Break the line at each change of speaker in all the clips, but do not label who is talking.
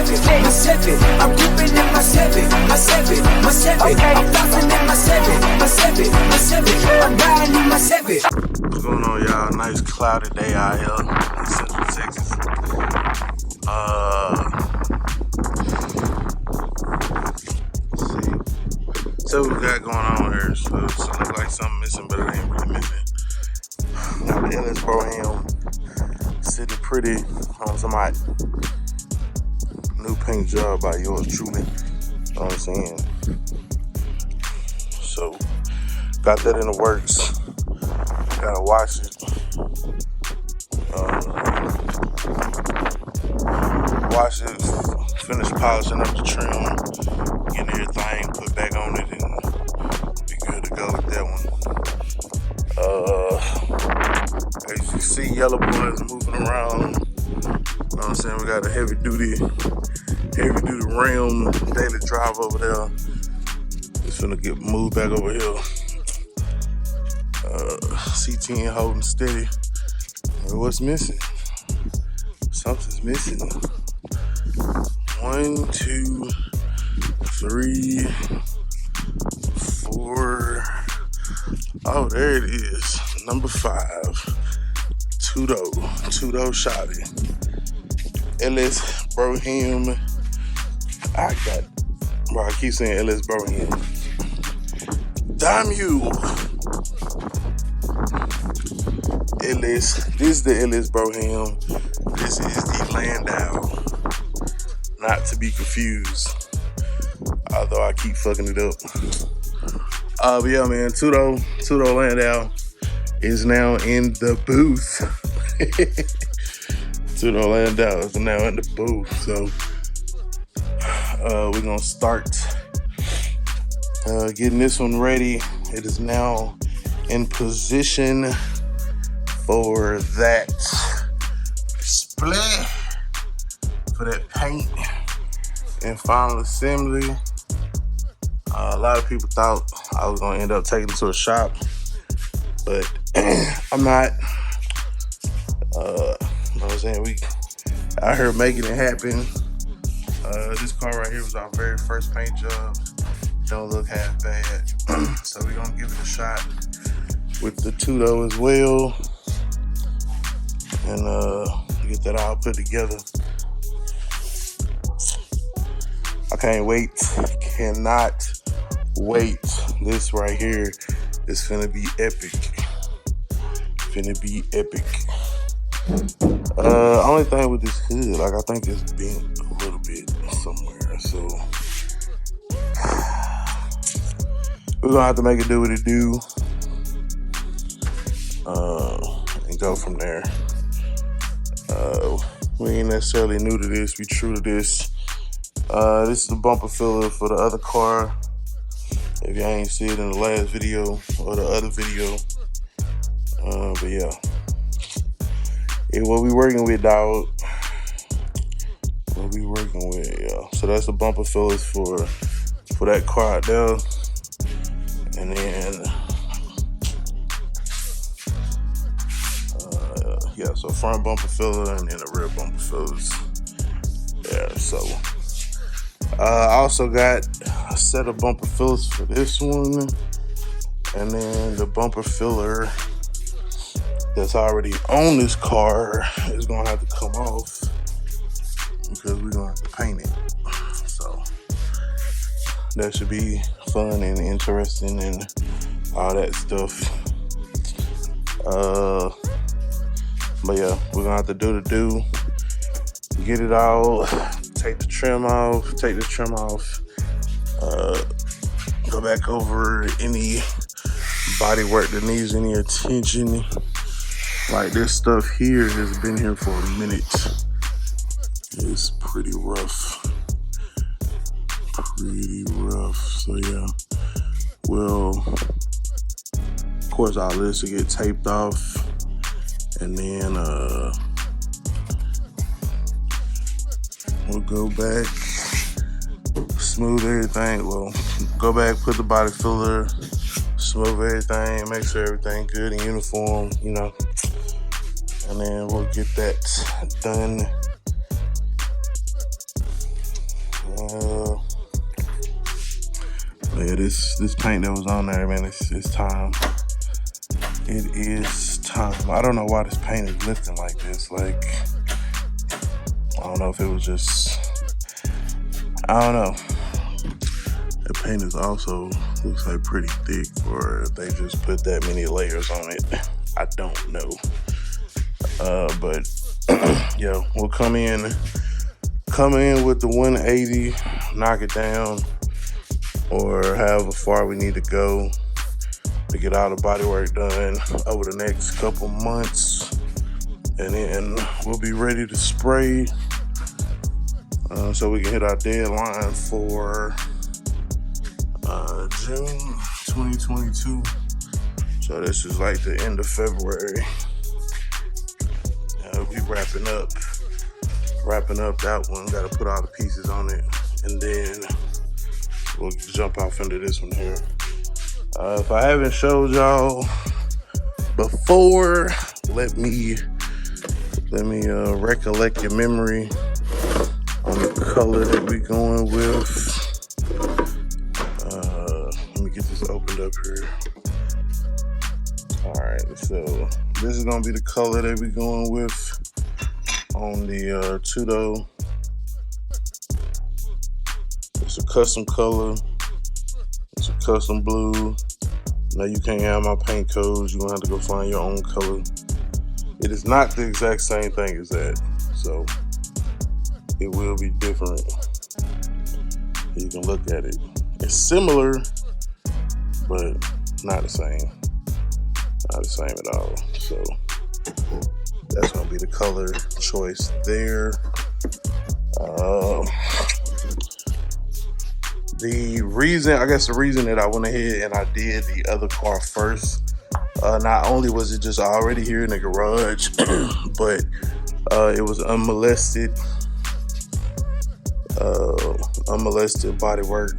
I'm dipping in my seven. Okay. I'm flossing in my seven. I'm riding in my seven.
What's going on, y'all? Nice cloudy day out here in Central Texas. Let's see. So what we got going on here? So it looks like something missing, but it ain't really missing. Got the LS Pro-Am sitting pretty on some hot new paint job by yours truly. You know what I'm saying? So got that in the works. Gotta wash it. Finish polishing up the trim, getting everything put back on it, and be good to go with that one. As you see, yellow boys moving around. You know what I'm saying? We got a heavy duty Ram daily drive over there. It's gonna get moved back over here. C10 holding steady. What's missing? Something's missing. 1, 2, 3, 4. Oh, there it is. Number 5. Two-door shotty. LS Pro-Am. I keep saying LS Pro-Am. Damn you! LS. This is the LS Pro-Am. This is the Landau. Not to be confused. Although I keep fucking it up. But yeah, man, two-door Landau is now in the booth. Two-door Landau is now in the booth. So we're gonna start getting this one ready. It is now in position for that split, for that paint and final assembly. A lot of people thought I was gonna end up taking it to a shop, but I'm not. You know what I'm saying? We out here making it happen. This car right here was our very first paint job. Don't look half bad. So we're gonna give it a shot with the two-door as well. And get that all put together. I can't wait. Cannot wait. This right here is finna be epic. Only thing with this hood, like I think it's bent a little bit somewhere. So we're gonna have to make it do what it do. And go from there. We ain't necessarily new to this. We true to this. This is the bumper filler for the other car. If y'all ain't see it in the last video or the other video. But yeah. What we working with, dog. What we working with, yeah. So that's the bumper fillers for that car out there. And then yeah, so front bumper filler and then the rear bumper fillers there. So I also got a set of bumper fillers for this one, and then the bumper filler that's already on this car is gonna have to come off because we're gonna have to paint it. So that should be fun and interesting and all that stuff. But yeah, we're gonna have to do the do. Get it all, take the trim off, go back over any body work that needs any attention. Like this stuff here has been here for a minute. It's pretty rough. So yeah, well, of course all this will get taped off, and then we'll go back, smooth everything. Well, go back, put the body filler, smooth everything, make sure everything good and uniform, you know. And then we'll get that done. Yeah, this paint that was on there, man, it's time. It is time. I don't know why this paint is lifting like this. Like, I don't know if it was just, I don't know. The paint is also, looks like pretty thick, or they just put that many layers on it. I don't know. But yeah, we'll come in with the 180, knock it down, or however far we need to go to get all the body work done over the next couple months, and then we'll be ready to spray, so we can hit our deadline for June 2022. So this is like the end of February. We'll be wrapping up that one. Got to put all the pieces on it, and then we'll jump off into this one here. If I haven't showed y'all before, let me recollect your memory on the color that we're going with. Let me get this opened up here. All right, so this is gonna be the color that we're going with on the Tudo. It's a custom color. It's a custom blue. Now you can't have my paint codes. You're gonna have to go find your own color. It is not the exact same thing as that, so it will be different. You can look at it. It's similar, but not the same. Not the same at all. So that's gonna be the color choice there. The reason that I went ahead and I did the other car first, not only was it just already here in the garage, but it was unmolested body work.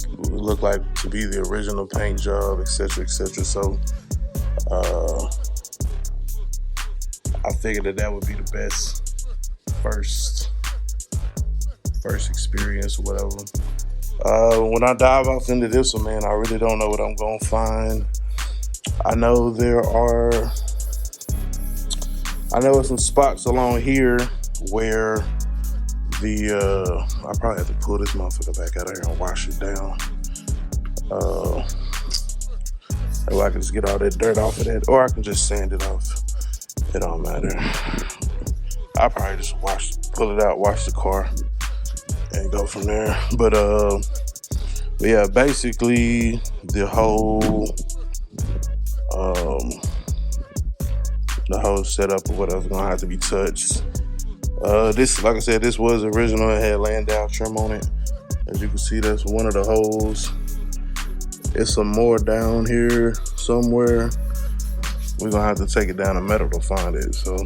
It looked like to be the original paint job, etc., etc. So I figured that would be the best first experience or whatever. When I dive off into this one, man, I really don't know what I'm gonna find. I know some spots along here where I probably have to pull this motherfucker back out of here and wash it down. Or I can just get all that dirt off of that, or I can just sand it off. It don't matter. I'll probably just pull it out, wash the car, and go from there. But yeah, basically the whole setup or whatever gonna have to be touched. This, like I said, this was original. It had Landau trim on it. As you can see, that's one of the holes. It's some more down here somewhere. We're gonna have to take it down to metal to find it. So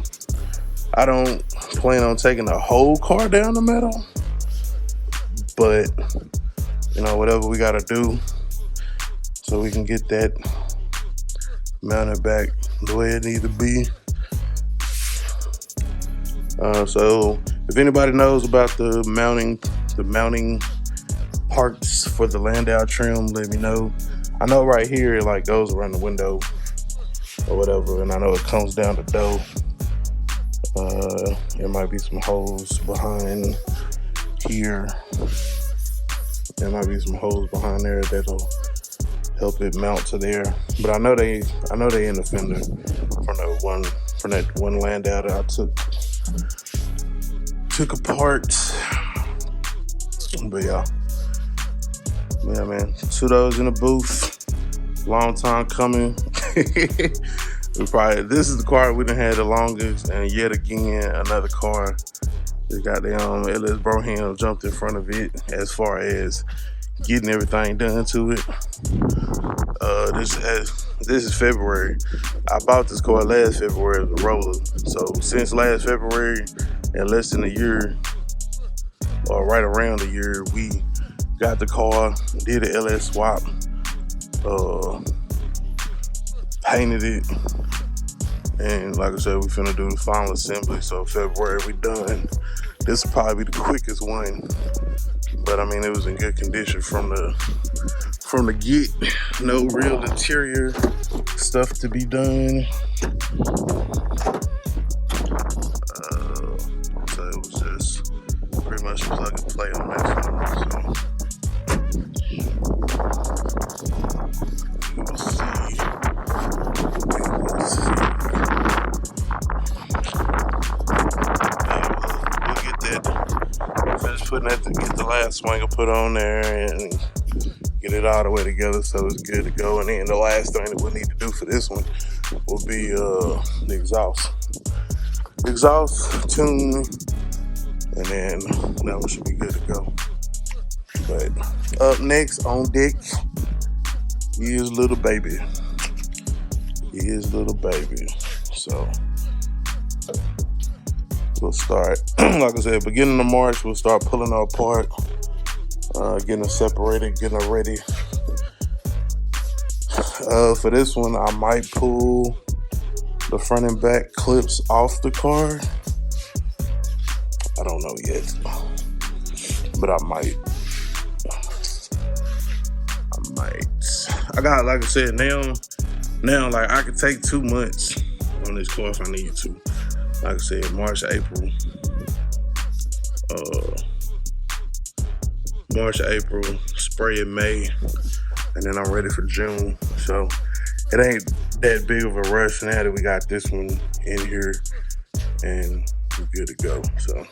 I don't plan on taking the whole car down to metal, but you know, whatever we gotta do so we can get that mounted back the way it needs to be. So if anybody knows about the mounting parts for the Landau trim, let me know. I know right here it like goes around the window or whatever, and I know it comes down the door. There might be some holes behind here. There might be some holes behind there that'll help it mount to there. But I know they in the fender from that one Landau that I took apart. But yeah, man, Tudo's in the booth. Long time coming. This is the car we done had the longest, and yet again another car. The goddamn LS Broham jumped in front of it as far as getting everything done to it. This is February. I bought this car last February as a roller. So since last February, in less than a year, or right around a year, we got the car, did an LS swap, painted it, and like I said, we finna do the final assembly. So February we done. This will probably be the quickest one, but I mean it was in good condition from the get. No real interior stuff to be done. So it was just pretty much plug and play on this one. So we'll see. We'll get that. Finish putting that to get the last swinger put on there and get it all the way together so it's good to go. And then the last thing that we need to do for this one will be the exhaust. Tune, and then that one should be good to go. But up next on deck is little baby. So we'll start, like I said, beginning of March, we'll start pulling her apart, getting her separated, getting her ready. For this one, I might pull the front and back clips off the car. I don't know yet, but I might. I got, like I said, now like I could take 2 months on this car if I need to. Like I said, March, April, spray in May, and then I'm ready for June. So it ain't that big of a rush now that we got this one in here and we're good to go. So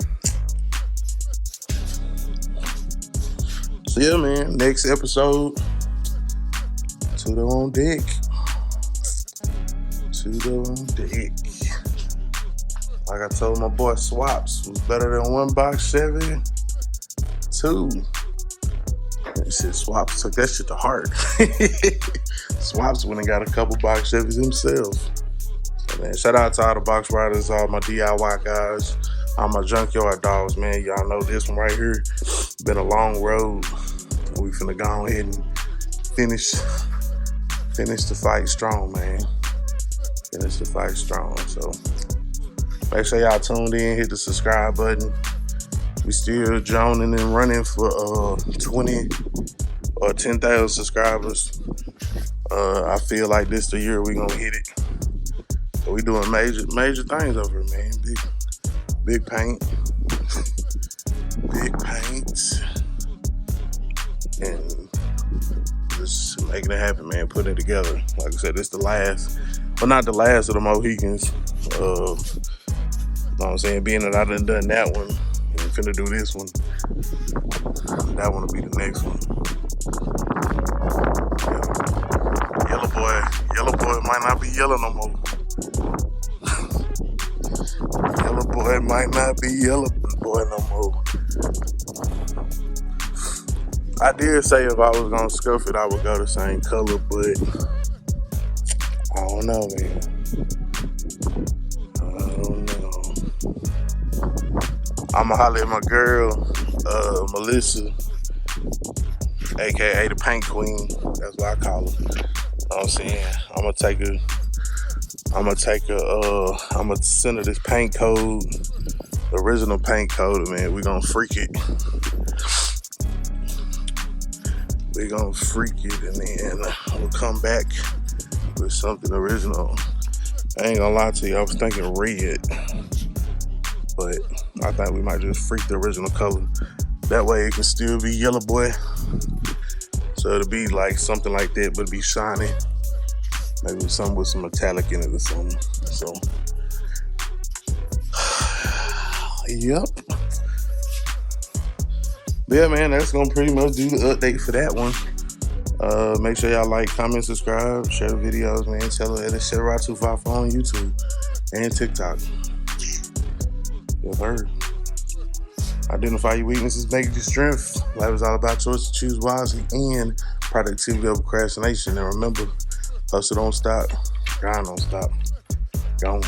yeah, man, next episode, AUTOMOTIVE on deck. AUTOMOTIVE on deck. Like I told my boy, swaps was better than one box Chevy. 2. He said swaps took that shit to heart. Swaps went and got a couple box Chevys himself. So man, shout out to all the box riders, all my DIY guys, all my junkyard dogs, man. Y'all know this one right here been a long road. We finna go ahead and finish the fight strong, man. Finish the fight strong. So make sure y'all tuned in, hit the subscribe button. We still joning and running for 20 or 10,000 subscribers. I feel like this the year we gonna hit it. So we doing major things over here, man. Big paint. And just making it happen, man. Putting it together. Like I said, it's the last, but not the last of the Mohicans. You know what I'm saying? Being that I done that one, and finna do this one, that one will be the next one. Yeah. Yellow boy might not be yellow no more. Yellow boy might not be yellow boy no more. I did say if I was gonna scuff it, I would go the same color, but I don't know, man. I'ma holler at my girl, Melissa, aka the Paint Queen. That's what I call her. You know what I'm saying? I'm gonna send her this paint code, the original paint code, man. We gonna freak it. And then we'll come back with something original. I ain't gonna lie to you, I was thinking red, but I think we might just freak the original color. That way it can still be yellow boy. So it'll be like something like that, but it'll be shiny. Maybe something with some metallic in it or something. So, yep. But yeah, man, that's gonna pretty much do the update for that one. Make sure y'all like, comment, subscribe, share the videos, man. Tell her at Right254 on YouTube and TikTok. You've heard. Identify your weaknesses, make your strength. Life is all about choice to choose wisely and productivity over procrastination. And remember, hustle don't stop, grind don't stop. Go on.